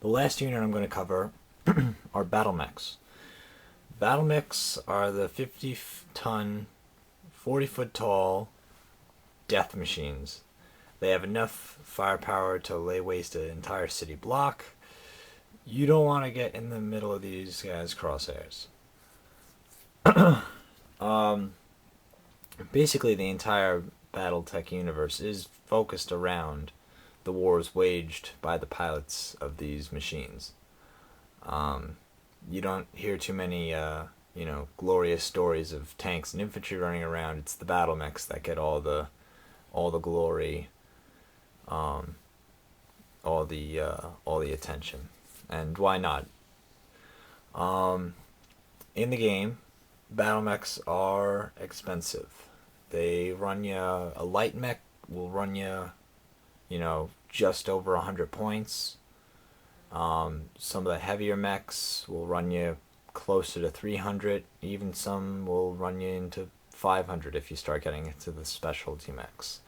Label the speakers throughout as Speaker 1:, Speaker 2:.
Speaker 1: The last unit I'm going to cover are battle mechs. Battle mechs are the 50-ton, 40-foot tall death machines. They have enough firepower to lay waste to an entire city block. You don't want to get in the middle of these guys' crosshairs. Basically, the entire BattleTech universe is focused around the wars waged by the pilots of these machines. You don't hear too many, glorious stories of tanks and infantry running around. It's the battle mechs that get all the glory, all the attention, and why not? In the game, battle mechs are expensive. They run you a light mech will run you, just over 100 points. Some of the heavier mechs will run you closer to 300. Even some will run you into 500 if you start getting into the specialty mechs.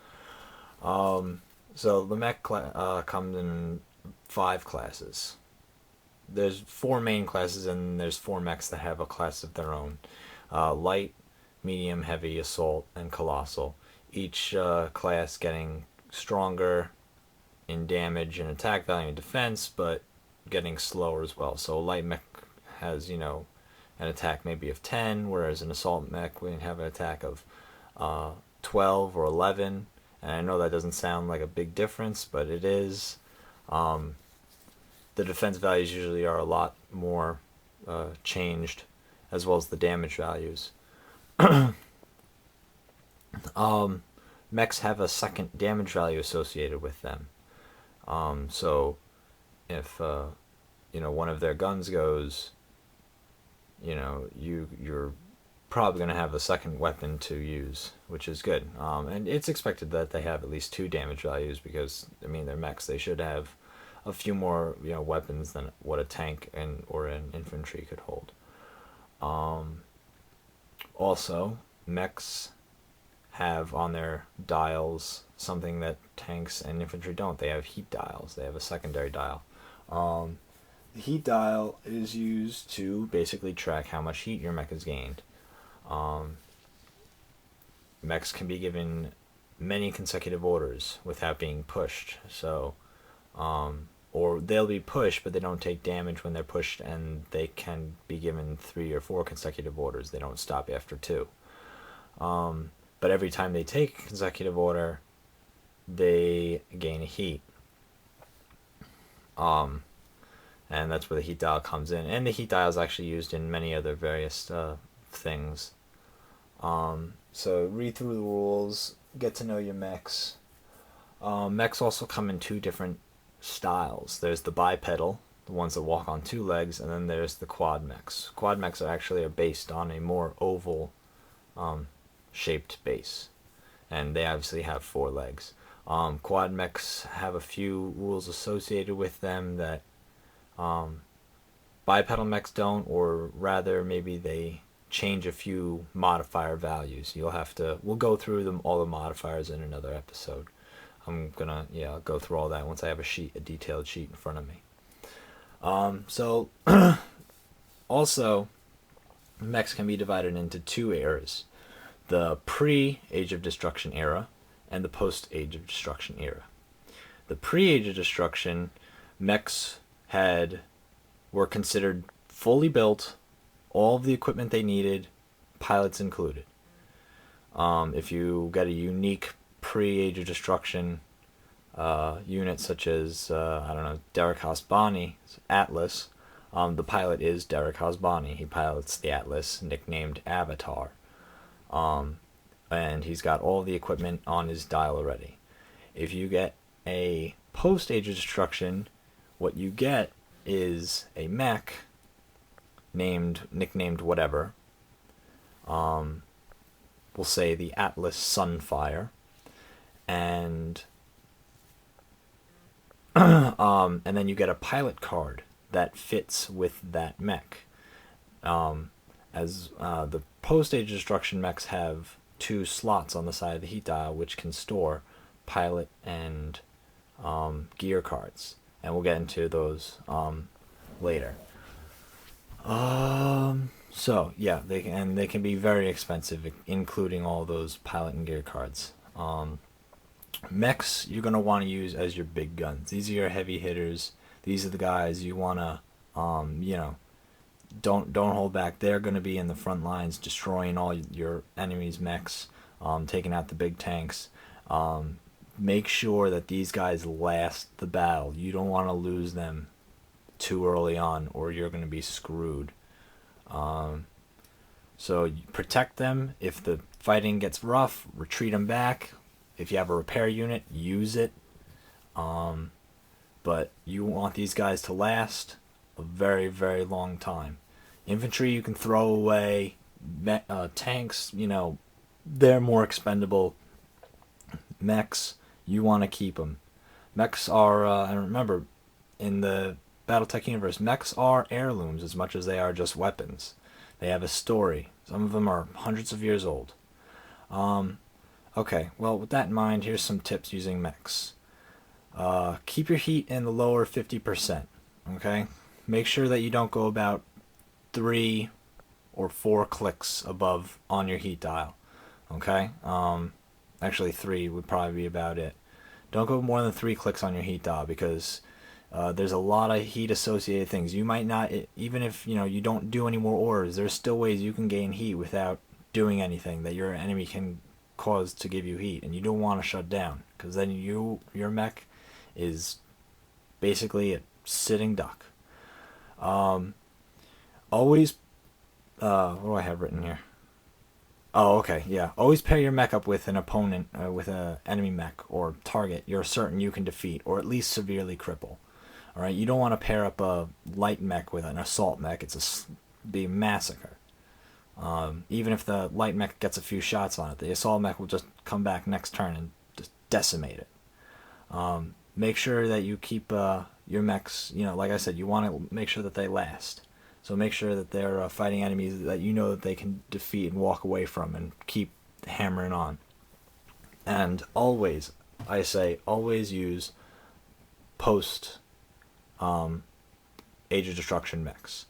Speaker 1: So the mech comes in 5 classes. There's 4 main classes, and there's 4 mechs that have a class of their own. Light, medium, heavy, assault, and colossal. Each class getting stronger in damage and attack value and defense, but getting slower as well. So a light mech has, an attack maybe of 10, whereas an assault mech would have an attack of 12 or 11. And I know that doesn't sound like a big difference, but it is. The defense values usually are a lot more changed, as well as the damage values. Mechs have a second damage value associated with them. So if one of their guns goes, you're probably going to have a second weapon to use, which is good. And it's expected that they have at least 2 damage values because they're mechs. They should have a few more weapons than what a tank or an infantry could hold. Also, mechs have on their dials something that tanks and infantry don't. They have heat dials. They have a secondary dial. The heat dial is used to basically track how much heat your mech has gained. Mechs can be given many consecutive orders without being pushed. So, or they'll be pushed, but they don't take damage when they're pushed, and they can be given 3 or 4 consecutive orders. They don't stop after 2. But every time they take a consecutive order, they gain a heat. And that's where the heat dial comes in. And the heat dial is actually used in many other various things. So read through the rules, get to know your mechs. Mechs also come in 2 different styles. There's the bipedal, the ones that walk on 2 legs, and then there's the quad mechs. Quad mechs are based on a more oval shaped base, and they obviously have 4 legs. Quad mechs have a few rules associated with them that bipedal mechs don't, or rather maybe they change a few modifier values. We'll go through all the modifiers in another episode. I'm gonna go through all that once I have a detailed sheet in front of me. So also, mechs can be divided into 2 eras: the pre-Age of Destruction era and the post-Age of Destruction era. The pre-Age of Destruction mechs were considered fully built, all of the equipment they needed, pilots included. If you get a unique pre-Age of Destruction unit such as, Derek Hasbani, Atlas, the pilot is Derek Hasbani. He pilots the Atlas, nicknamed Avatar. And he's got all the equipment on his dial already. If you get a post-Age of Destruction, what you get is a mech nicknamed whatever. We'll say the Atlas Sunfire, and then you get a pilot card that fits with that mech. As the post-Age of Destruction mechs have 2 slots on the side of the heat dial which can store pilot and gear cards. and we'll get into those later. So yeah, they can be very expensive, including all those pilot and gear cards. Mechs you're gonna want to use as your big guns. These are your heavy hitters. These are the guys you wanna, you know, don't hold back. They're gonna be in the front lines, destroying all your enemies' mechs, taking out the big tanks. Make sure that these guys last the battle. You don't want to lose them too early on, or you're gonna be screwed. So protect them. If the fighting gets rough, retreat them back. If you have a repair unit, use it. But you want these guys to last a very, very long time. Infantry you can throw away. Tanks, you know, they're more expendable. Mechs, you want to keep them. Mechs are, I remember, in the BattleTech universe, mechs are heirlooms as much as they are just weapons. They have a story. Some of them are hundreds of years old. Okay, well, with that in mind, here's some tips using mechs. Keep your heat in the lower 50%. Okay? Make sure that you don't go about 3 or 4 clicks above on your heat dial. Okay? Actually, 3 would probably be about it. Don't go more than 3 clicks on your heat dial, because there's a lot of heat associated things. You might not, even if you don't do any more orders, there's still ways you can gain heat without doing anything that your enemy can cause to give you heat, and you don't want to shut down, because then your mech is basically a sitting duck. Always, what do I have written here? Oh, okay, yeah. Always pair your mech up with an opponent, with an enemy mech or target you're certain you can defeat, or at least severely cripple. All right, you don't want to pair up a light mech with an assault mech. Be a massacre. Even if the light mech gets a few shots on it, the assault mech will just come back next turn and just decimate it. Make sure that you keep your mechs, like I said, you want to make sure that they last. So make sure that they're fighting enemies that you know that they can defeat and walk away from, and keep hammering on. And always, I say, always use post Age of Destruction mechs.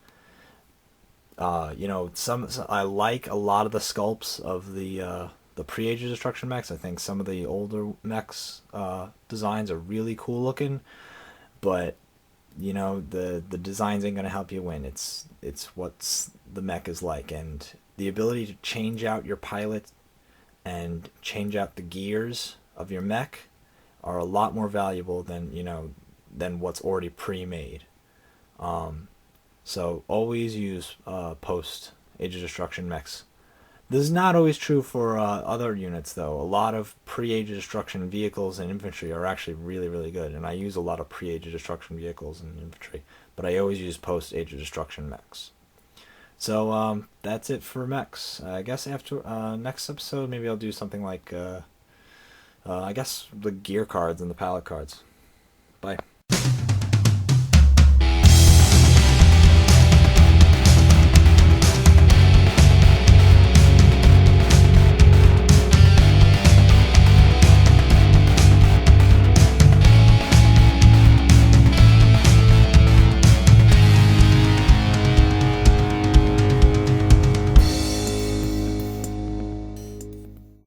Speaker 1: I like a lot of the sculpts of the pre-Age of Destruction mechs. I think some of the older mechs designs are really cool looking, but the designs ain't gonna help you win. It's what's the mech is like, and the ability to change out your pilot and change out the gears of your mech are a lot more valuable than what's already pre-made. So always use post Age of Destruction mechs. This is not always true for other units, though. A lot of pre-Age of Destruction vehicles and infantry are actually really, really good, and I use a lot of pre-Age of Destruction vehicles and infantry, but I always use post-Age of Destruction mechs. So that's it for mechs. I guess after next episode, maybe I'll do something like, I guess, the gear cards and the pallet cards. Bye.